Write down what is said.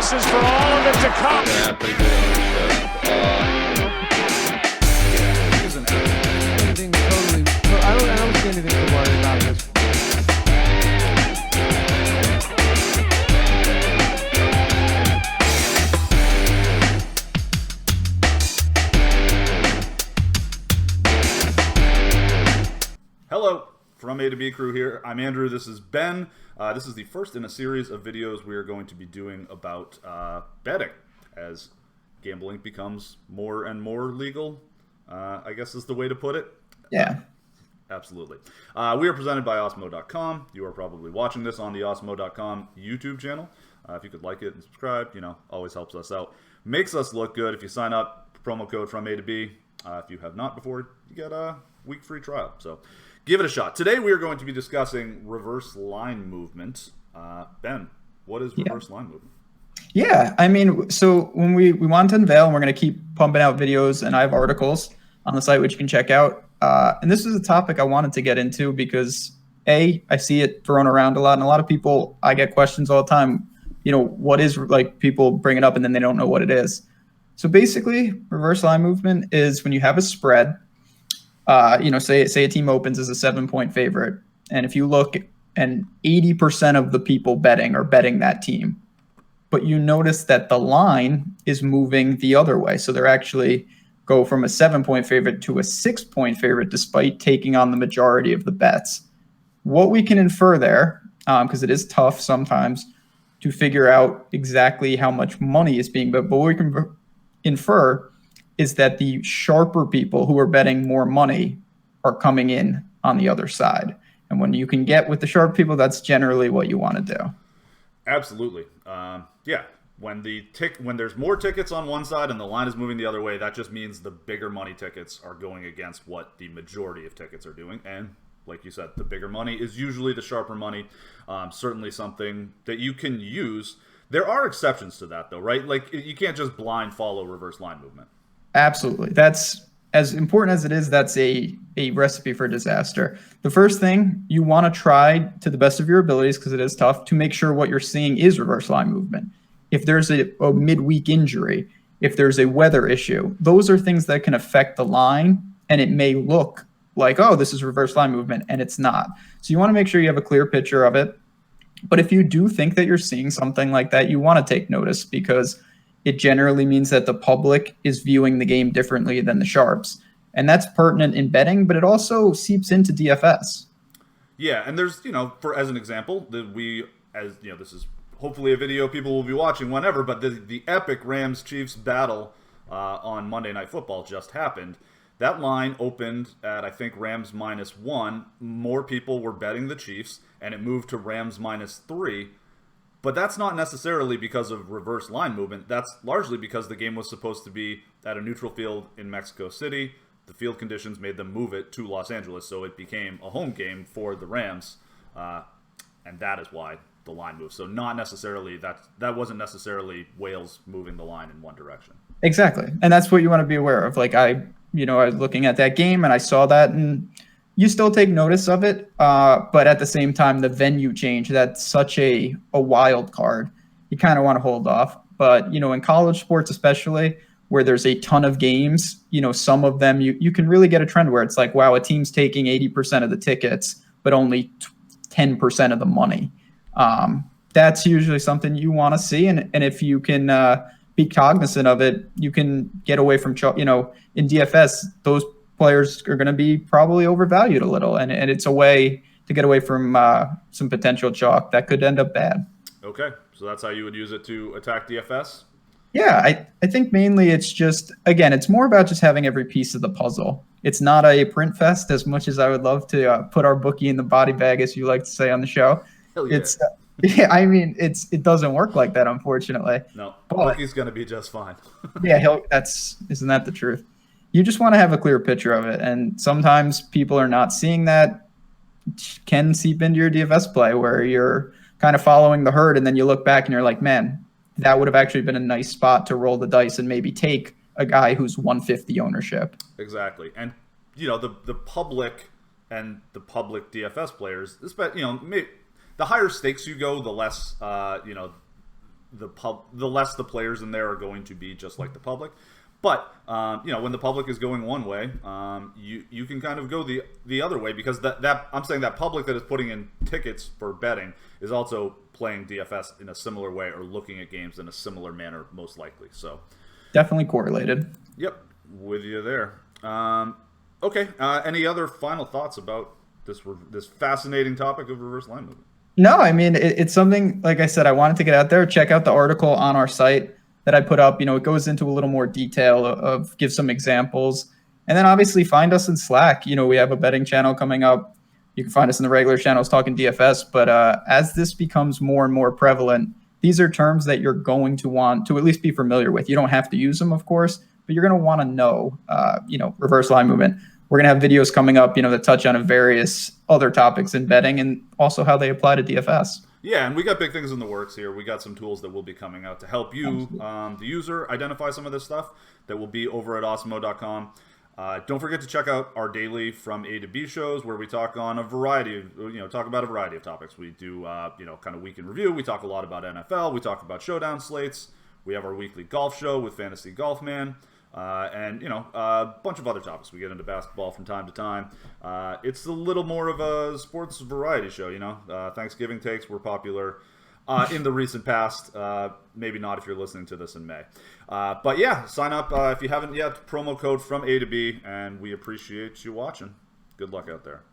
this is for all of it to come. Yeah, pretty good ownership. I don't see anything to worry about this. Hello, from A to B Crew here. I'm Andrew. This is Ben. This is the first in a series of videos we are going to be doing about betting as gambling becomes more and more legal, I guess is the way to put it. Yeah. Absolutely. We are presented by Osmo.com. You are probably watching this on the Osmo.com YouTube channel. If you could like it and subscribe, always helps us out. Makes us look good. If you sign up, promo code from A to B. If you have not before, you get a week free trial. So give it a shot. Today we are going to be discussing reverse line movement. Ben, what is reverse line movement? Yeah, I mean, so when we wanted to unveil, and we're going to keep pumping out videos, and I have articles on the site which you can check out. And this is a topic I wanted to get into because, I see it thrown around a lot, and a lot of people, I get questions all the time, what is, like, people bring it up and then they don't know what it is. So basically, reverse line movement is when you have a spread, say a team opens as a 7-point favorite, and if you look and 80% of the people betting are betting that team, but you notice that the line is moving the other way. So they're actually go from a 7-point favorite to a 6-point favorite, despite taking on the majority of the bets. What we can infer there, because it is tough sometimes to figure out exactly how much money is being bet, but what we can infer is that the sharper people who are betting more money are coming in on the other side. And when you can get with the sharp people, that's generally what you want to do. Absolutely. Yeah. When there's more tickets on one side and the line is moving the other way, that just means the bigger money tickets are going against what the majority of tickets are doing. And like you said, the bigger money is usually the sharper money. Certainly something that you can use. There are exceptions to that, though, right? Like, you can't just blind follow reverse line movement. Absolutely. That's as important as it is. That's a recipe for disaster. The first thing you want to try to the best of your abilities, because it is tough, to make sure what you're seeing is reverse line movement. If there's a midweek injury, if there's a weather issue, those are things that can affect the line, and it may look like, oh, this is reverse line movement, and it's not. So you want to make sure you have a clear picture of it. But if you do think that you're seeing something like that, you want to take notice, because it generally means that the public is viewing the game differently than the sharps. And that's pertinent in betting, but it also seeps into DFS. Yeah, and there's, as an example, this is hopefully a video people will be watching whenever, but the epic Rams-Chiefs battle on Monday Night Football just happened. That line opened at, I think, Rams -1. More people were betting the Chiefs, and it moved to Rams -3. But that's not necessarily because of reverse line movement. That's largely because the game was supposed to be at a neutral field in Mexico City. The field conditions made them move it to Los Angeles, so it became a home game for the Rams, and that is why the line moved. So not necessarily that wasn't necessarily Wales moving the line in one direction. Exactly, and that's what you want to be aware of. Like I was looking at that game and I saw that, and you still take notice of it, but at the same time, the venue change, that's such a wild card. You kind of want to hold off. But, in college sports especially, where there's a ton of games, some of them, you can really get a trend where it's like, wow, a team's taking 80% of the tickets, but only 10% of the money. That's usually something you want to see. And if you can be cognizant of it, you can get away from, in DFS, those players are going to be probably overvalued a little, and it's a way to get away from some potential chalk that could end up bad. Okay, so that's how you would use it to attack DFS? Yeah, I think mainly it's just, again, it's more about just having every piece of the puzzle. It's not a print fest as much as I would love to put our bookie in the body bag, as you like to say on the show. Hell yeah. It's it doesn't work like that, unfortunately. No, bookie's going to be just fine. Yeah, isn't that the truth? You just want to have a clear picture of it. And sometimes people are not seeing that. It can seep into your DFS play where you're kind of following the herd, and then you look back and you're like, man, that would have actually been a nice spot to roll the dice and maybe take a guy who's 150 ownership. Exactly. And, the public and the public DFS players, the higher stakes you go, the less, the less the players in there are going to be just like the public. But when the public is going one way, you can kind of go the other way, because that I'm saying that public that is putting in tickets for betting is also playing DFS in a similar way, or looking at games in a similar manner, most likely. So definitely correlated. Yep, with you there. Okay. Any other final thoughts about this fascinating topic of reverse line movement? No, I mean, it's something, like I said, I wanted to get out there. Check out the article on our site that I put up. It goes into a little more detail of give some examples. And then obviously find us in Slack. We have a betting channel coming up. You can find us in the regular channels talking DFS. But as this becomes more and more prevalent, these are terms that you're going to want to at least be familiar with. You don't have to use them, of course, but you're going to want to know, reverse line movement. We're going to have videos coming up, that touch on various other topics in betting and also how they apply to DFS. Yeah, and we got big things in the works here. We got some tools that will be coming out to help you, the user, identify some of this stuff that will be over at awesemo.com. Don't forget to check out our daily From A to B shows, where we talk on a variety of, talk about a variety of topics. We do, kind of week in review. We talk a lot about NFL. We talk about showdown slates. We have our weekly golf show with Fantasy Golf Man. And a bunch of other topics. We get into basketball from time to time. It's a little more of a sports variety show, Thanksgiving takes were popular in the recent past. Maybe not if you're listening to this in May. But yeah, sign up if you haven't yet. Promo code From A to B, and we appreciate you watching. Good luck out there.